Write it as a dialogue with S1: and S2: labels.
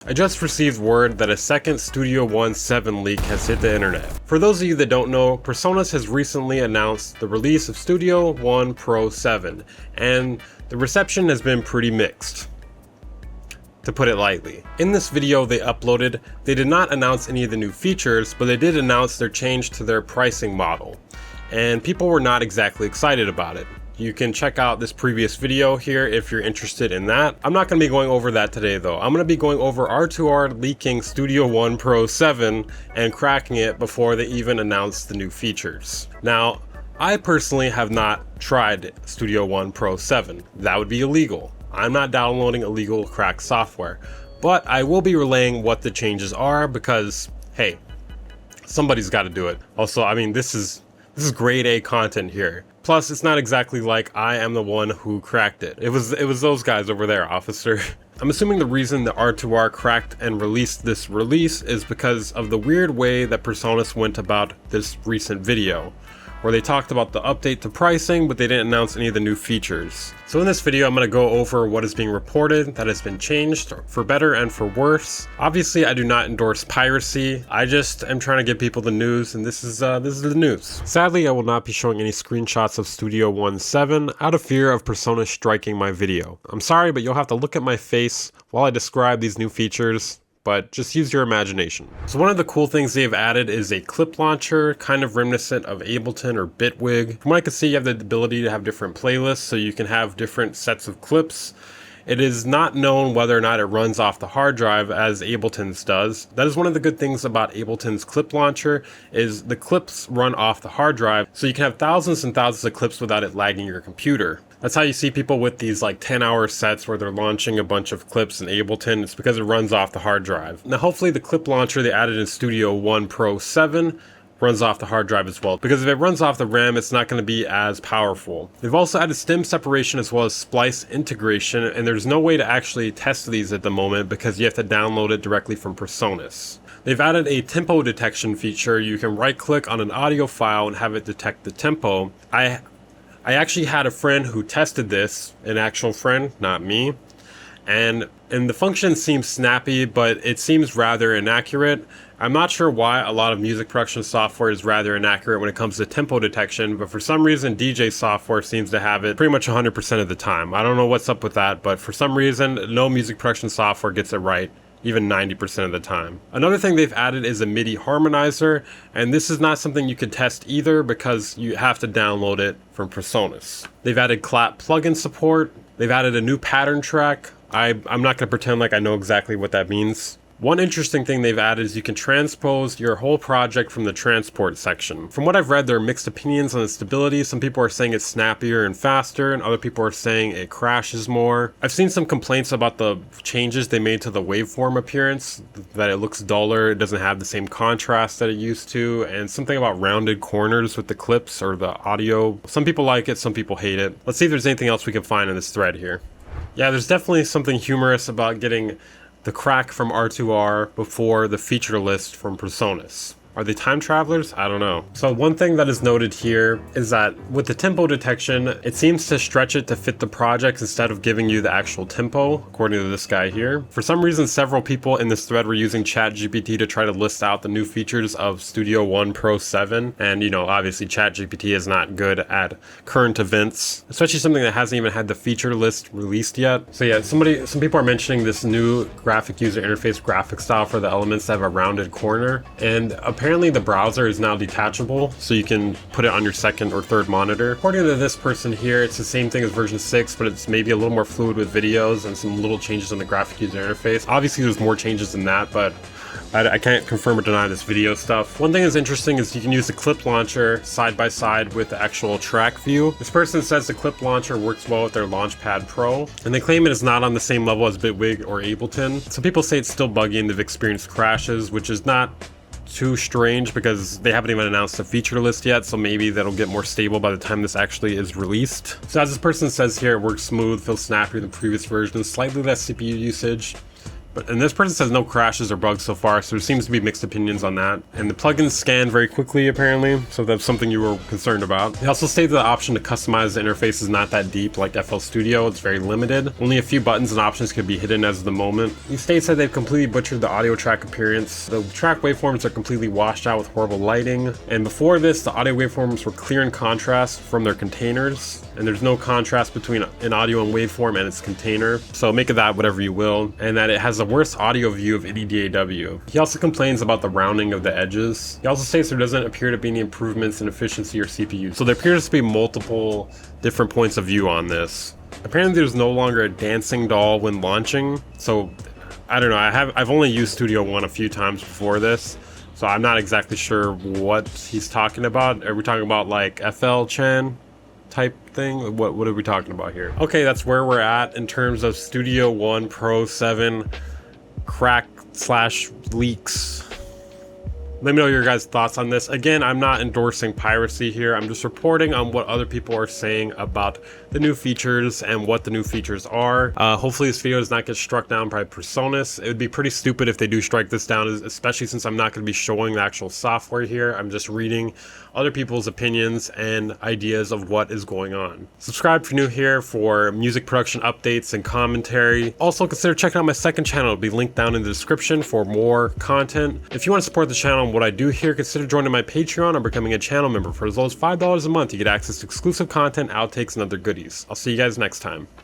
S1: I just received word that a second Studio One 7 leak has hit the internet. For those of you that don't know, PreSonus has recently announced the release of Studio One Pro 7, and the reception has been pretty mixed, to put it lightly. In this video they uploaded, they did not announce any of the new features, but they did announce their change to their pricing model, and people were not exactly excited about it. You can check out this previous video here if you're interested in that. I'm not going to be going over that today though. I'm going to be going over R2R leaking Studio One Pro 7 and cracking it before they even announce the new features. Now, I personally have not tried Studio One Pro 7. That would be illegal. I'm not downloading illegal cracked software, but I will be relaying what the changes are because, hey, somebody's got to do it. Also, I mean, this is grade A content here. Plus, it's not exactly like I am the one who cracked it. It was those guys over there, officer. I'm assuming the reason the R2R cracked and released this release is because of the weird way that PreSonus went about this recent video, where they talked about the update to pricing, but they didn't announce any of the new features. So in this video, I'm going to go over what is being reported that has been changed, for better and for worse. Obviously, I do not endorse piracy. I just am trying to give people the news, and this is the news. Sadly, I will not be showing any screenshots of Studio One 7 out of fear of PreSonus striking my video. I'm sorry, but you'll have to look at my face while I describe these new features, but just use your imagination. So one of the cool things they've added is a clip launcher, kind of reminiscent of Ableton or Bitwig. From what I can see, you have the ability to have different playlists, so you can have different sets of clips. It is not known whether or not it runs off the hard drive as Ableton's does. That is one of the good things about Ableton's clip launcher, is the clips run off the hard drive, so you can have thousands and thousands of clips without it lagging your computer. That's how you see people with these like 10-hour sets where they're launching a bunch of clips in Ableton. It's because it runs off the hard drive. Now hopefully the clip launcher they added in Studio One Pro 7 runs off the hard drive as well, because if it runs off the RAM, it's not going to be as powerful. They've also added stem separation as well as splice integration, and there's no way to actually test these at the moment because you have to download it directly from PreSonus. They've added a tempo detection feature. You can right click on an audio file and have it detect the tempo. I actually had a friend who tested this, an actual friend, not me, and the function seems snappy, but it seems rather inaccurate. I'm not sure why a lot of music production software is rather inaccurate when it comes to tempo detection, but for some reason DJ software seems to have it pretty much 100% of the time. I don't know what's up with that, but for some reason no music production software gets it right, even 90% of the time. Another thing they've added is a MIDI harmonizer, and this is not something you can test either because you have to download it from PreSonus. They've added clap plugin support. They've added a new pattern track. I'm not going to pretend like I know exactly what that means. One interesting thing they've added is you can transpose your whole project from the transport section. From what I've read, there are mixed opinions on the stability. Some people are saying it's snappier and faster, and other people are saying it crashes more. I've seen some complaints about the changes they made to the waveform appearance, that it looks duller, it doesn't have the same contrast that it used to, and something about rounded corners with the clips or the audio. Some people like it, some people hate it. Let's see if there's anything else we can find in this thread here. Yeah, there's definitely something humorous about getting the crack from R2R before the feature list from PreSonus. Are they time travelers? I don't know. So one thing that is noted here is that with the tempo detection, it seems to stretch it to fit the project instead of giving you the actual tempo, according to this guy here. For some reason, several people in this thread were using ChatGPT to try to list out the new features of Studio One Pro 7. And you know, obviously ChatGPT is not good at current events, especially something that hasn't even had the feature list released yet. So yeah, some people are mentioning this new graphic user interface graphic style for the elements that have a rounded corner. And apparently the browser is now detachable, so you can put it on your second or third monitor. According to this person here, it's the same thing as version 6, but it's maybe a little more fluid with videos and some little changes in the graphic user interface. Obviously there's more changes than that, but I can't confirm or deny this video stuff. One thing that's interesting is you can use the clip launcher side by side with the actual track view. This person says the clip launcher works well with their Launchpad Pro, and they claim it is not on the same level as Bitwig or Ableton. Some people say it's still buggy and they've experienced crashes, which is not too strange because they haven't even announced the feature list yet, so maybe that'll get more stable by the time this actually is released. So as this person says here, it works smooth, feels snappier than previous versions, slightly less CPU usage. And this person says no crashes or bugs so far, so there seems to be mixed opinions on that. And the plugins scan very quickly apparently, so that's something you were concerned about. They also state that the option to customize the interface is not that deep like FL Studio, it's very limited. Only a few buttons and options could be hidden as of the moment. He states that they've completely butchered the audio track appearance. The track waveforms are completely washed out with horrible lighting. And before this, the audio waveforms were clear in contrast from their containers. And there's no contrast between an audio and waveform and its container. So make of that whatever you will. And that it has the worst audio view of any DAW. He also complains about the rounding of the edges. He also states there doesn't appear to be any improvements in efficiency or CPU. So there appears to be multiple different points of view on this. Apparently there's no longer a dancing doll when launching. So I don't know, I've only used Studio One a few times before this. So I'm not exactly sure what he's talking about. Are we talking about like FL Chan type thing? What are we talking about here? Okay, that's where we're at in terms of Studio One Pro 7 crack/leaks. Let me know your guys' thoughts on this. Again, I'm not endorsing piracy here. I'm just reporting on what other people are saying about the new features and what the new features are. Hopefully this video does not get struck down by PreSonus. It would be pretty stupid if they do strike this down, especially since I'm not going to be showing the actual software here. I'm just reading other people's opinions and ideas of what is going on. Subscribe if you're new here for music production updates and commentary. Also consider checking out my second channel. It'll be linked down in the description for more content. If you want to support the channel and what I do here, consider joining my Patreon or becoming a channel member. For as low as $5 a month, you get access to exclusive content, outtakes, and other goodies. I'll see you guys next time.